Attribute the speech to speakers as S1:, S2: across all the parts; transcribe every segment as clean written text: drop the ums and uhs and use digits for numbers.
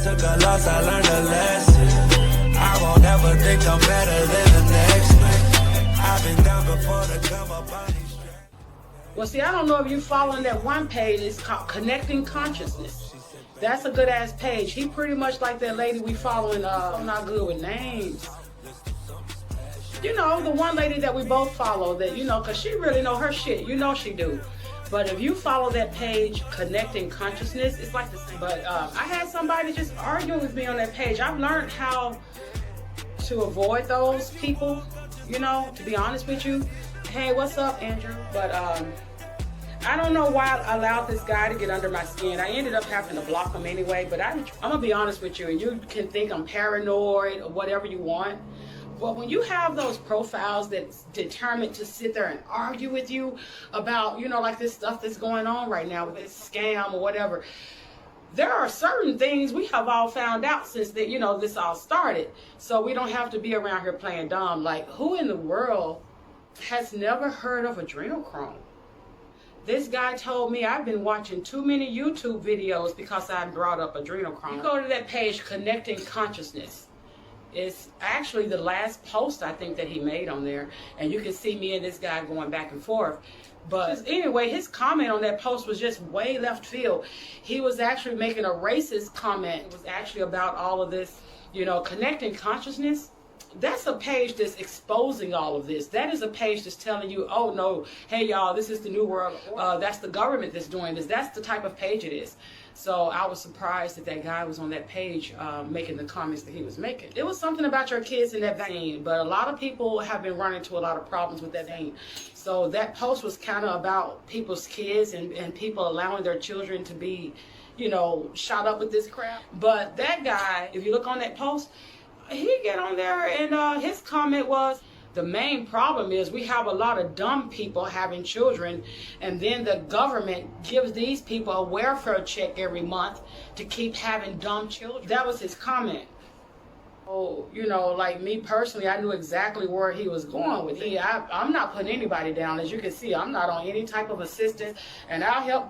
S1: took a loss, I learned a lesson. I won't ever think I'm better than the next man. I've been down before to come up on these streets.
S2: Well, see, I don't know if you following that one page. It's called Connecting Consciousness. That's a good ass page. He pretty much like that lady we following. I'm not good with names. You know, the one lady that we both follow, that, you know, because she really know her shit. You know she do. But if you follow that page, Connecting Consciousness, it's like the same. But I had somebody just arguing with me on that page. I've learned how to avoid those people, you know, to be honest with you. Hey, what's up, Andrew? But I don't know why I allowed this guy to get under my skin. I ended up having to block him anyway. But I'm going to be honest with you, and you can think I'm paranoid or whatever you want. But when you have those profiles that's determined to sit there and argue with you about, you know, like this stuff that's going on right now with this scam or whatever, there are certain things we have all found out since that, you know, this all started. So we don't have to be around here playing dumb. Like, who in the world has never heard of adrenochrome? This guy told me I've been watching too many YouTube videos because I brought up adrenochrome. You go to that page, Connecting Consciousness. It's actually the last post I think that he made on there, and you can see me and this guy going back and forth. But anyway, his comment on that post was just way left field. He was actually making a racist comment. It was actually about all of this, you know, Connecting Consciousness. That's a page that's exposing all of this. That is a page that's telling you, oh no, hey y'all, this is the new world. That's the government that's doing this. That's the type of page it is. So I was surprised that that guy was on that page making the comments that he was making. It was something about your kids in that vein, but a lot of people have been running into a lot of problems with that vein. So that post was kind of about people's kids and people allowing their children to be, you know, shot up with this crap. But that guy, if you look on that post, he get on there and his comment was, the main problem is we have a lot of dumb people having children, and then the government gives these people a welfare check every month to keep having dumb children. That was his comment. Oh, you know, like me personally, I knew exactly where he was going with it. I'm not putting anybody down. As you can see, I'm not on any type of assistance, and I'll help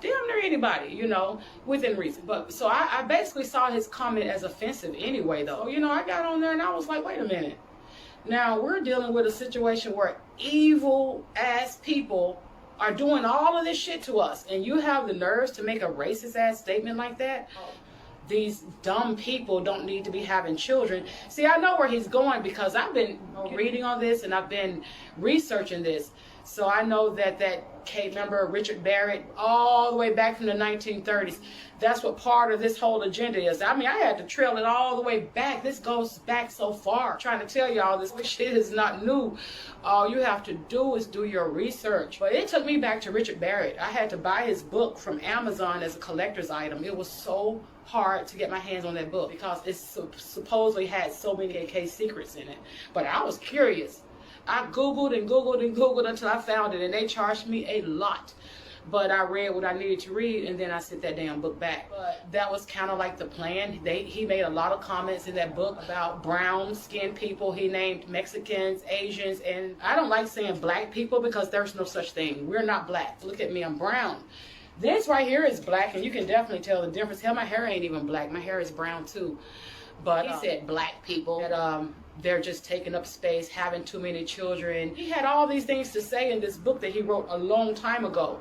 S2: damn near anybody, you know, within reason. But so I basically saw his comment as offensive anyway, though. You know, I got on there and I was like, wait a minute. Now we're dealing with a situation where evil ass people are doing all of this shit to us, and you have the nerves to make a racist ass statement like that? These dumb people don't need to be having children. See, I know where he's going because I've been reading on this and I've been researching this. So I know that member Richard Barrett, all the way back from the 1930s, that's what part of this whole agenda is. I mean, I had to trail it all the way back. This goes back so far. I'm trying to tell y'all this shit is not new. All you have to do is do your research. But it took me back to Richard Barrett. I had to buy his book from Amazon as a collector's item. It was so hard to get my hands on that book because it supposedly had so many AK secrets in it. But I was curious. I Googled and Googled and Googled until I found it, and they charged me a lot. But I read what I needed to read, and then I sent that damn book back. But that was kind of like the plan. He made a lot of comments in that book about brown-skinned people. He named Mexicans, Asians, and I don't like saying black people because there's no such thing. We're not black. Look at me, I'm brown. This right here is black, and you can definitely tell the difference. Hell, my hair ain't even black. My hair is brown, too. But he said black people, that they're just taking up space, having too many children. He had all these things to say in this book that he wrote a long time ago.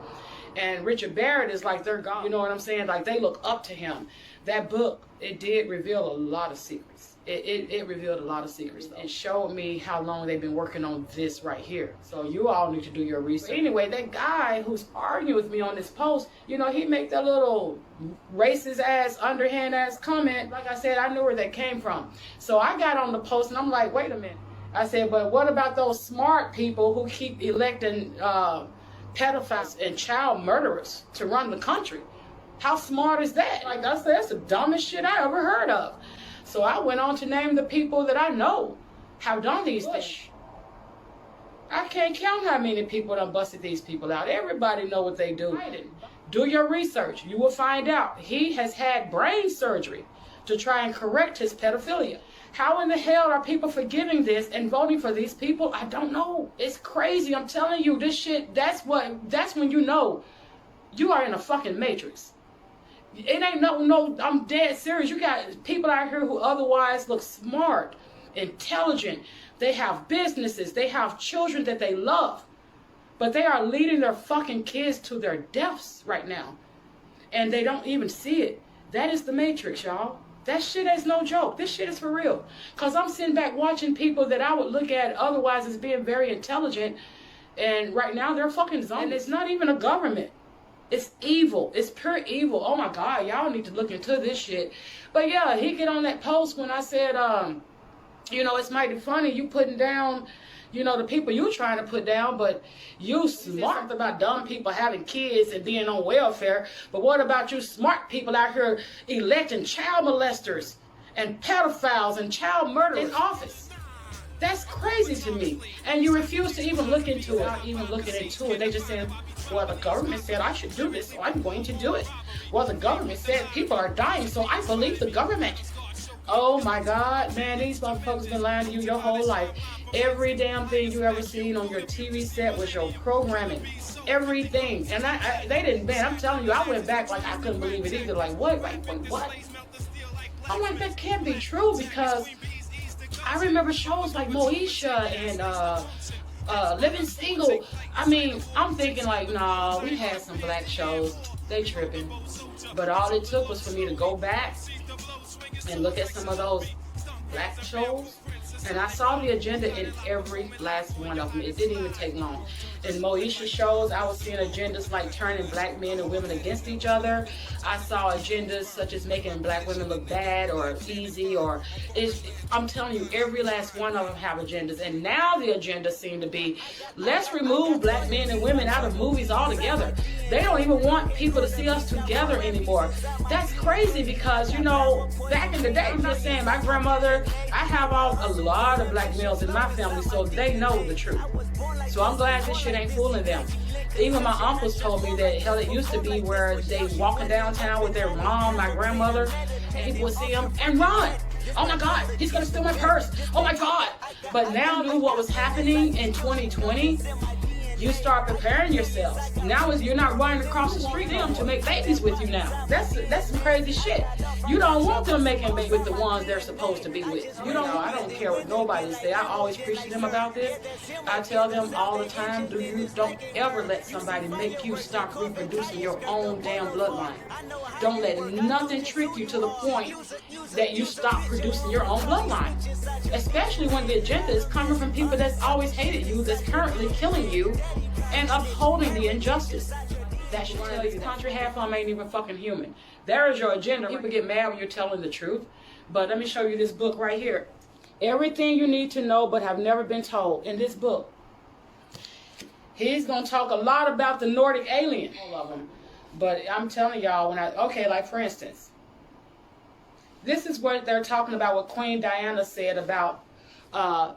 S2: And Richard Barrett is like their God. You know what I'm saying? Like they look up to him. That book, it did reveal a lot of secrets. It revealed a lot of secrets. It showed me how long they've been working on this right here. So you all need to do your research. But anyway, that guy who's arguing with me on this post, you know, he made that little racist ass, underhand ass comment. Like I said, I knew where that came from. So I got on the post and I'm like, wait a minute. I said, but what about those smart people who keep electing pedophiles and child murderers to run the country? How smart is that? Like I said, that's the dumbest shit I ever heard of. So I went on to name the people that I know have done these things. I can't count how many people done busted these people out. Everybody know what they do. Do your research. You will find out. He has had brain surgery to try and correct his pedophilia. How in the hell are people forgiving this and voting for these people? I don't know. It's crazy. I'm telling you, this shit, that's when you know you are in a fucking matrix. It ain't no, I'm dead serious. You got people out here who otherwise look smart, intelligent. They have businesses. They have children that they love. But they are leading their fucking kids to their deaths right now. And they don't even see it. That is the Matrix, y'all. That shit is no joke. This shit is for real. Because I'm sitting back watching people that I would look at otherwise as being very intelligent. And right now they're fucking zombies. And it's not even a government. It's evil. It's pure evil. Oh my God, y'all need to look into this shit. But yeah, he get on that post when I said, you know, it's mighty funny you putting down, you know, the people you trying to put down, but you smart. Something about dumb people having kids and being on welfare. But what about you smart people out here electing child molesters and pedophiles and child murderers in office? That's crazy to me. And you refuse to even look into it. Not even looking into it. They just said, well, the government said I should do this, so I'm going to do it. Well, the government said people are dying, so I believe the government. Oh my God, man, these motherfuckers been lying to you your whole life. Every damn thing you ever seen on your TV set was your programming. Everything. And they didn't ban. I'm telling you, I went back like I couldn't believe it either. Like, what? Like, wait, what? I'm like, that can't be true because I remember shows like Moesha and Living Single. I mean, I'm thinking like, nah, we had some black shows. They tripping. But all it took was for me to go back and look at some of those black shows. And I saw the agenda in every last one of them. It didn't even take long. In Moesha shows, I was seeing agendas like turning black men and women against each other. I saw agendas such as making black women look bad or easy, or I'm telling you, every last one of them have agendas. And now the agenda seem to be, let's remove black men and women out of movies altogether. They don't even want people to see us together anymore. That's crazy because, you know, back in the day, I'm just saying, my grandmother, I have a lot of black males in my family, so they know the truth. So I'm glad this shit ain't fooling them. Even my uncles told me that, hell, it used to be where they walking downtown with their mom, my grandmother, and people would see them and run. Oh my God, he's gonna steal my purse. Oh my God. But now knew what was happening in 2020. You start preparing yourself. Now you're not running across the street them to make babies with you now. That's some crazy shit. You don't want them making babies with the ones they're supposed to be with. You don't. I don't care what nobody say. I always preach to them about this. I tell them all the time, don't ever let somebody make you stop reproducing your own damn bloodline. Don't let nothing trick you to the point that you stop producing your own bloodline. Especially when the agenda is coming from people that's always hated you, that's currently killing you, and upholding the injustice. That should tell you this country, half of them ain't even fucking human. There is your agenda. People get mad when you're telling the truth. But let me show you this book right here. Everything you need to know but have never been told in this book. He's going to talk a lot about the Nordic alien. All of them. But I'm telling y'all, like for instance, this is what they're talking about, what Queen Diana said about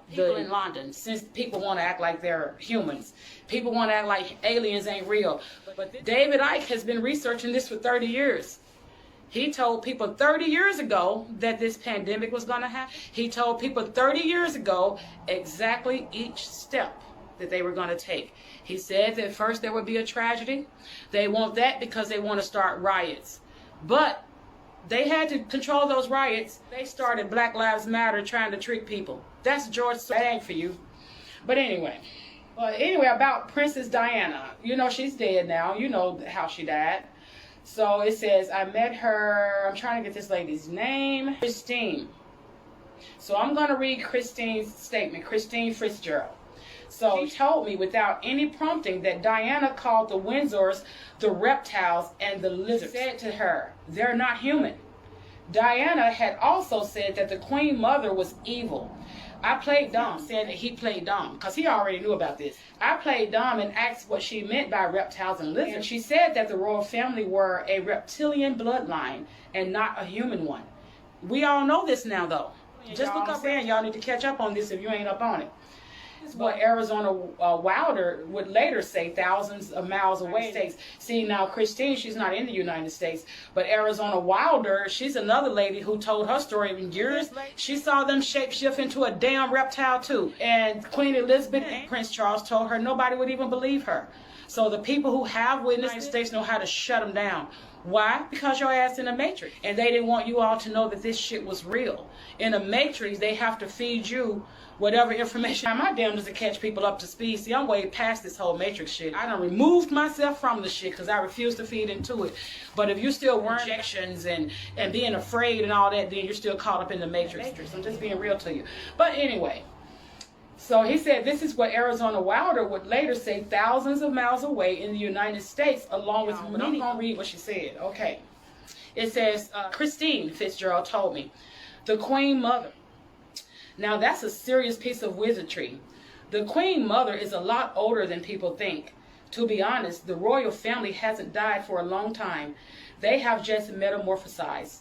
S2: people in London, since people want to act like they're humans. People want to act like aliens ain't real. But David Icke has been researching this for 30 years. He told people 30 years ago that this pandemic was going to happen. He told people 30 years ago exactly each step that they were going to take. He said that first there would be a tragedy. They want that because they want to start riots. But they had to control those riots. They started Black Lives Matter trying to trick people. That's George Soros. That ain't for you. But anyway. About Princess Diana. You know, she's dead now. You know how she died. So it says, I met her, I'm trying to get this lady's name, Christine. So I'm going to read Christine's statement, Christine Fitzgerald. So she told me without any prompting that Diana called the Windsors the reptiles and the lizards. Said to her, they're not human. Diana had also said that the Queen Mother was evil. I played dumb, saying that he played dumb, because he already knew about this. I played dumb and asked what she meant by reptiles and lizards. And she said that the royal family were a reptilian bloodline and not a human one. We all know this now, though. Just look up there, and y'all need to catch up on this if you ain't up on it. This is what Arizona Wilder would later say thousands of miles away. States. See, now Christine, she's not in the United States, but Arizona Wilder, she's another lady who told her story in years. She saw them shapeshift into a damn reptile too. And Queen Elizabeth and Prince Charles told her nobody would even believe her. So the people who have witnessed the United States know how to shut them down. Why? Because your ass in a matrix. And they didn't want you all to know that this shit was real. In a matrix, they have to feed you whatever information. My damn is to catch people up to speed. See, I'm way past this whole matrix shit. I done removed myself from the shit because I refuse to feed into it. But if you still wearing injections and being afraid and all that, then you're still caught up in the matrix. I'm just being real to you. But anyway. So he said this is what Arizona Wilder would later say thousands of miles away in the United States, along with many. I'm going to read what she said. Okay. It says, Christine Fitzgerald told me, the Queen Mother. Now that's a serious piece of wizardry. The Queen Mother is a lot older than people think. To be honest, the royal family hasn't died for a long time. They have just metamorphosized.